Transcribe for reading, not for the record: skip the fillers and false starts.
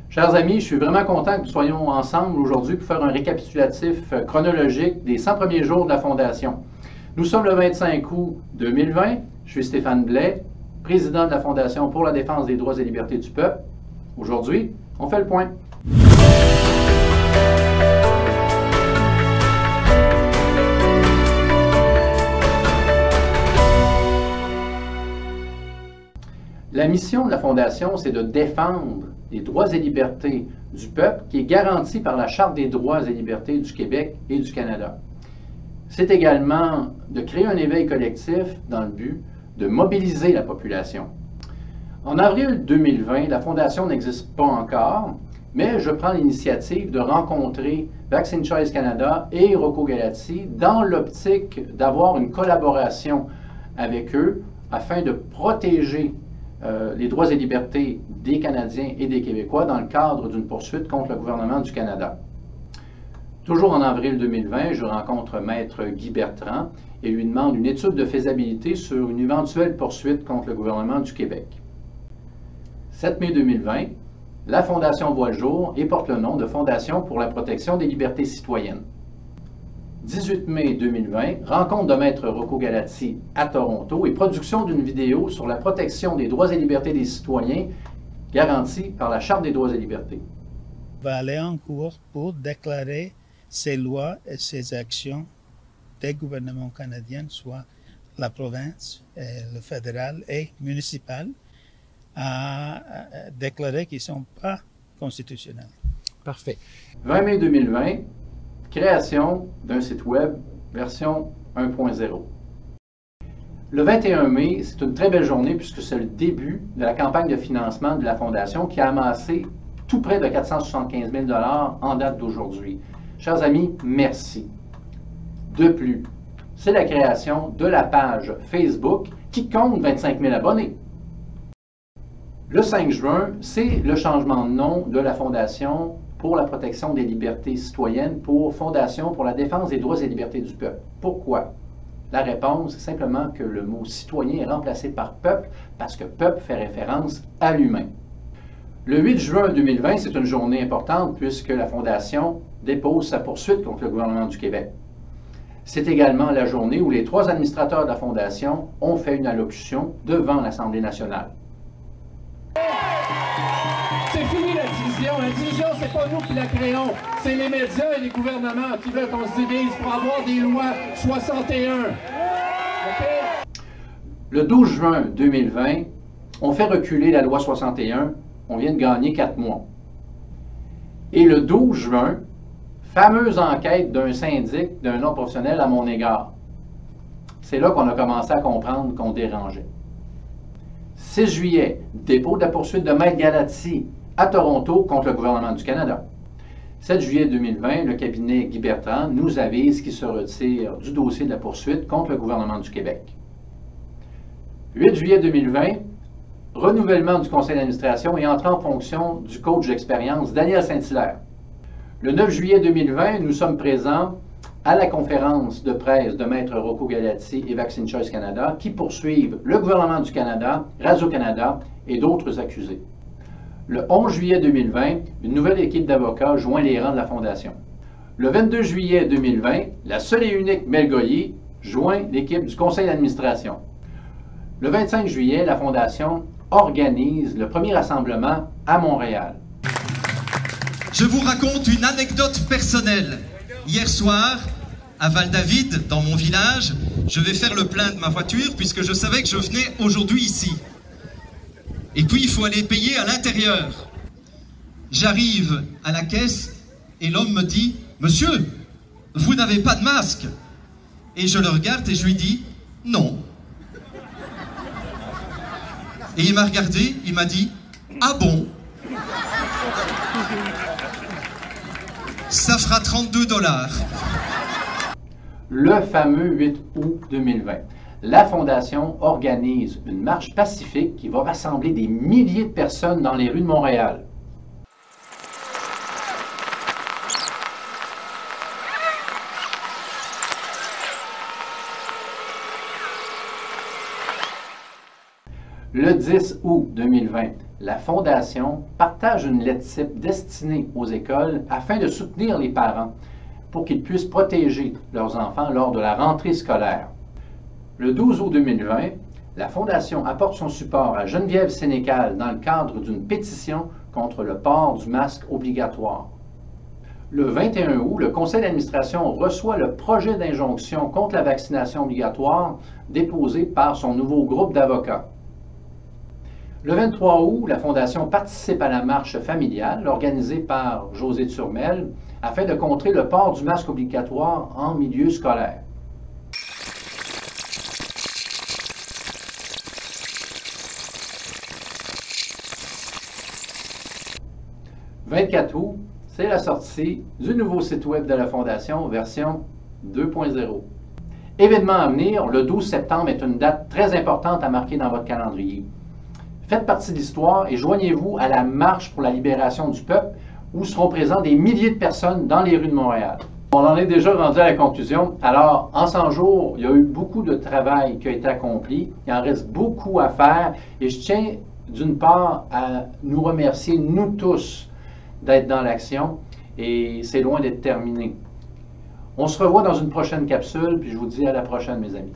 Chers amis, je suis vraiment content que nous soyons ensemble aujourd'hui pour faire un récapitulatif chronologique des 100 premiers jours de la Fondation. Nous sommes le 25 août 2020. Je suis Stéphane Blais, président de la Fondation pour la défense des droits et libertés du peuple. Aujourd'hui, on fait le point. La mission de la Fondation, c'est de défendre les droits et libertés du peuple qui est garantie par la Charte des droits et libertés du Québec et du Canada. C'est également de créer un éveil collectif dans le but de mobiliser la population. En avril 2020, la Fondation n'existe pas encore, mais je prends l'initiative de rencontrer Vaccine Choice Canada et Rocco Galati dans l'optique d'avoir une collaboration avec eux afin de protéger les droits et libertés des Canadiens et des Québécois dans le cadre d'une poursuite contre le gouvernement du Canada. Toujours en avril 2020, je rencontre Maître Guy Bertrand et lui demande une étude de faisabilité sur une éventuelle poursuite contre le gouvernement du Québec. 7 mai 2020, la Fondation voit le jour et porte le nom de Fondation pour la protection des libertés citoyennes. 18 mai 2020, rencontre de Maître Rocco Galati à Toronto et production d'une vidéo sur la protection des droits et libertés des citoyens garantie par la Charte des droits et libertés. On va aller en cours pour déclarer ces lois et ces actions des gouvernements canadiens, soit la province, le fédéral et municipal, à déclarer qu'ils ne sont pas constitutionnels. Parfait. 20 mai 2020, création d'un site web version 1.0. Le 21 mai, c'est une très belle journée puisque c'est le début de la campagne de financement de la Fondation qui a amassé tout près de 475 000 $ en date d'aujourd'hui. Chers amis, merci. De plus, c'est la création de la page Facebook qui compte 25 000 abonnés. Le 5 juin, c'est le changement de nom de la Fondation pour la protection des libertés citoyennes pour Fondation pour la défense des droits et libertés du peuple. Pourquoi? La réponse, c'est simplement que le mot citoyen est remplacé par peuple parce que peuple fait référence à l'humain. Le 8 juin 2020, c'est une journée importante puisque la Fondation dépose sa poursuite contre le gouvernement du Québec. C'est également la journée où les 3 administrateurs de la Fondation ont fait une allocution devant l'Assemblée nationale. C'est fini la division. La division, c'est pas nous qui la créons. C'est les médias et les gouvernements qui veulent qu'on se divise pour avoir des lois 61. Okay? Le 12 juin 2020, on fait reculer la loi 61. On vient de gagner 4 mois. Et le 12 juin, fameuse enquête d'un syndic, d'un non-professionnel à mon égard. C'est là qu'on a commencé à comprendre qu'on dérangeait. 6 juillet, dépôt de la poursuite de Maître Galati à Toronto contre le gouvernement du Canada. 7 juillet 2020, le cabinet Guy Bertrand nous avise qu'il se retire du dossier de la poursuite contre le gouvernement du Québec. 8 juillet 2020, renouvellement du conseil d'administration et entrée en fonction du coach d'expérience Daniel Saint-Hilaire. Le 9 juillet 2020, nous sommes présents à la conférence de presse de Maître Rocco Galati et Vaccine Choice Canada qui poursuivent le gouvernement du Canada, Radio-Canada et d'autres accusés. Le 11 juillet 2020, une nouvelle équipe d'avocats joint les rangs de la Fondation. Le 22 juillet 2020, la seule et unique Mel Goyer joint l'équipe du conseil d'administration. Le 25 juillet, la Fondation organise le premier rassemblement à Montréal. Je vous raconte une anecdote personnelle. Hier soir, à Val-David, dans mon village, je vais faire le plein de ma voiture puisque je savais que je venais aujourd'hui ici. Et puis, il faut aller payer à l'intérieur. J'arrive à la caisse et l'homme me dit « Monsieur, vous n'avez pas de masque ?» Et je le regarde et je lui dis « Non. » Et il m'a regardé, il m'a dit « Ah bon ?» Ça fera 32 $. Le fameux 8 août 2020. La Fondation organise une marche pacifique qui va rassembler des milliers de personnes dans les rues de Montréal. Le 10 août 2020, la Fondation partage une lettre type destinée aux écoles afin de soutenir les parents pour qu'ils puissent protéger leurs enfants lors de la rentrée scolaire. Le 12 août 2020, la Fondation apporte son support à Geneviève Sénécal dans le cadre d'une pétition contre le port du masque obligatoire. Le 21 août, le conseil d'administration reçoit le projet d'injonction contre la vaccination obligatoire déposé par son nouveau groupe d'avocats. Le 23 août, la Fondation participe à la marche familiale organisée par José Turmel afin de contrer le port du masque obligatoire en milieu scolaire. Le 24 août, c'est la sortie du nouveau site web de la Fondation, version 2.0. Événement à venir, le 12 septembre est une date très importante à marquer dans votre calendrier. Faites partie de l'histoire et joignez-vous à la marche pour la libération du peuple où seront présents des milliers de personnes dans les rues de Montréal. On en est déjà rendu à la conclusion. Alors, en 100 jours, il y a eu beaucoup de travail qui a été accompli. Il en reste beaucoup à faire et je tiens d'une part à nous remercier, nous tous, d'être dans l'action et c'est loin d'être terminé. On se revoit dans une prochaine capsule puis je vous dis à la prochaine, mes amis.